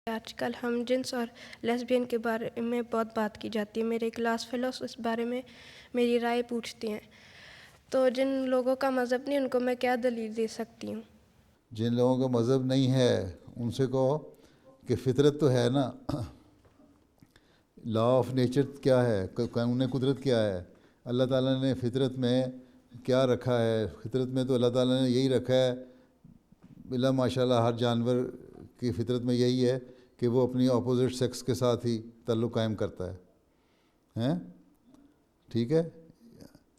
آج کل ہم جنس اور لیسبین کے بارے میں بہت بات کی جاتی ہے. میرے کلاس فیلوز اس بارے میں میری رائے پوچھتی ہیں. تو جن لوگوں کا مذہب نہیں ان کو میں کیا دلیل دے سکتی ہوں؟ جن لوگوں کا مذہب نہیں ہے ان سے کہو کہ فطرت تو ہے نا. لا آف نیچر کیا ہے، قانون قدرت کیا ہے، اللہ تعالیٰ نے فطرت میں کیا رکھا ہے. فطرت میں تو اللہ تعالیٰ نے یہی رکھا ہے، بلا ماشاء اللہ ہر جانور کی فطرت میں یہی ہے کہ وہ اپنی اپوزٹ سیکس کے ساتھ ہی تعلق قائم کرتا ہے. ہیں ٹھیک ہے،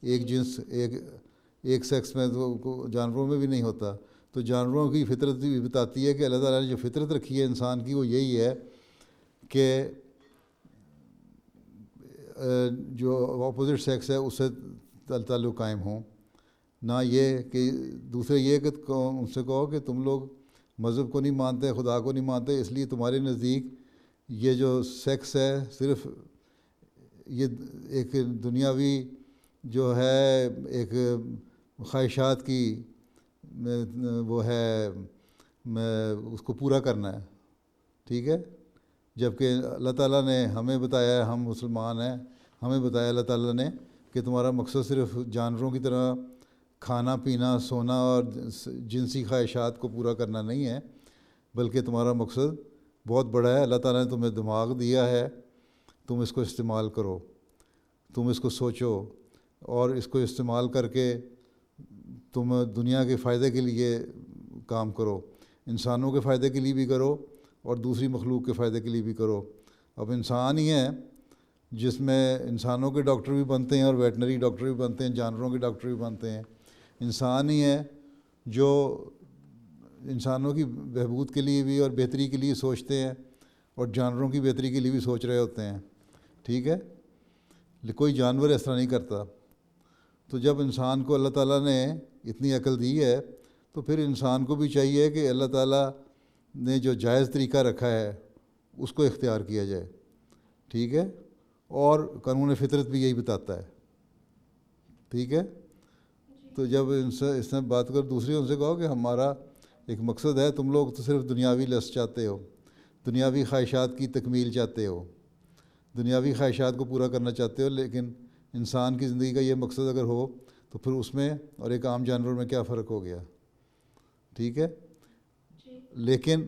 ایک جنس ایک سیکس میں تو جانوروں میں بھی نہیں ہوتا. تو جانوروں کی فطرت بھی بتاتی ہے کہ اللہ تعالیٰ نے جو فطرت رکھی ہے انسان کی وہ یہی ہے کہ جو اپوزٹ سیکس ہے اس سے تعلق قائم ہوں. نہ یہ کہ دوسرے یہ کہ ان سے کہو کہ تم لوگ مذہب کو نہیں مانتے، خدا کو نہیں مانتے، اس لیے تمہارے نزدیک یہ جو سیکس ہے صرف یہ ایک دنیاوی جو ہے ایک خواہشات کی وہ ہے اس کو پورا کرنا ہے. ٹھیک ہے، جبکہ اللہ تعالیٰ نے ہمیں بتایا ہے، ہم مسلمان ہیں، ہمیں بتایا اللہ تعالیٰ نے کہ تمہارا مقصد صرف جانوروں کی طرح کھانا پینا سونا اور جنسی خواہشات کو پورا کرنا نہیں ہے، بلکہ تمہارا مقصد بہت بڑا ہے. اللہ تعالیٰ نے تمہیں دماغ دیا ہے، تم اس کو استعمال کرو، تم اس کو سوچو اور اس کو استعمال کر کے تم دنیا کے فائدے کے لیے کام کرو، انسانوں کے فائدے کے لیے بھی کرو اور دوسری مخلوق کے فائدے کے لیے بھی کرو. اب انسان ہی ہے جس میں انسانوں کے ڈاکٹر بھی بنتے ہیں اور ویٹنری ڈاکٹر بھی بنتے ہیں، جانوروں کے ڈاکٹر بھی بنتے ہیں. انسان ہی ہے جو انسانوں کی بہبود کے لیے بھی اور بہتری کے لیے سوچتے ہیں اور جانوروں کی بہتری کے لیے بھی سوچ رہے ہوتے ہیں. ٹھیک ہے، کوئی جانور اس طرح نہیں کرتا. تو جب انسان کو اللہ تعالیٰ نے اتنی عقل دی ہے تو پھر انسان کو بھی چاہیے کہ اللہ تعالیٰ نے جو جائز طریقہ رکھا ہے اس کو اختیار کیا جائے. ٹھیک ہے، اور قانون فطرت بھی یہی بتاتا ہے. ٹھیک ہے، تو جب اس نے بات کر دوسری ان سے کہو کہ ہمارا ایک مقصد ہے، تم لوگ تو صرف دنیاوی لذت چاہتے ہو، دنیاوی خواہشات کی تکمیل چاہتے ہو، دنیاوی خواہشات کو پورا کرنا چاہتے ہو، لیکن انسان کی زندگی کا یہ مقصد اگر ہو تو پھر اس میں اور ایک عام جانور میں کیا فرق ہو گیا. ٹھیک ہے، لیکن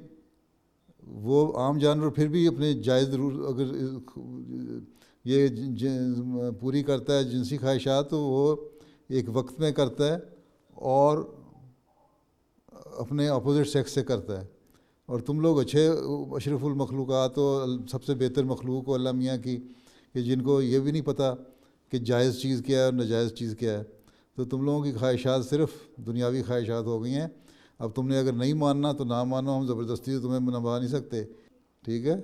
وہ عام جانور پھر بھی اپنے جائز اگر یہ پوری کرتا ہے جنسی خواہشات تو وہ ایک وقت میں کرتا ہے اور اپنے اپوزٹ سیکس سے کرتا ہے. اور تم لوگ اچھے اشرف المخلوقات ہو، سب سے بہتر مخلوق ہو اللہ میاں کی، کہ جن کو یہ بھی نہیں پتہ کہ جائز چیز کیا ہے اور ناجائز چیز کیا ہے. تو تم لوگوں کی خواہشات صرف دنیاوی خواہشات ہو گئی ہیں. اب تم نے اگر نہیں ماننا تو نہ مانو، ہم زبردستی تو تمہیں منوا نہیں سکتے. ٹھیک ہے.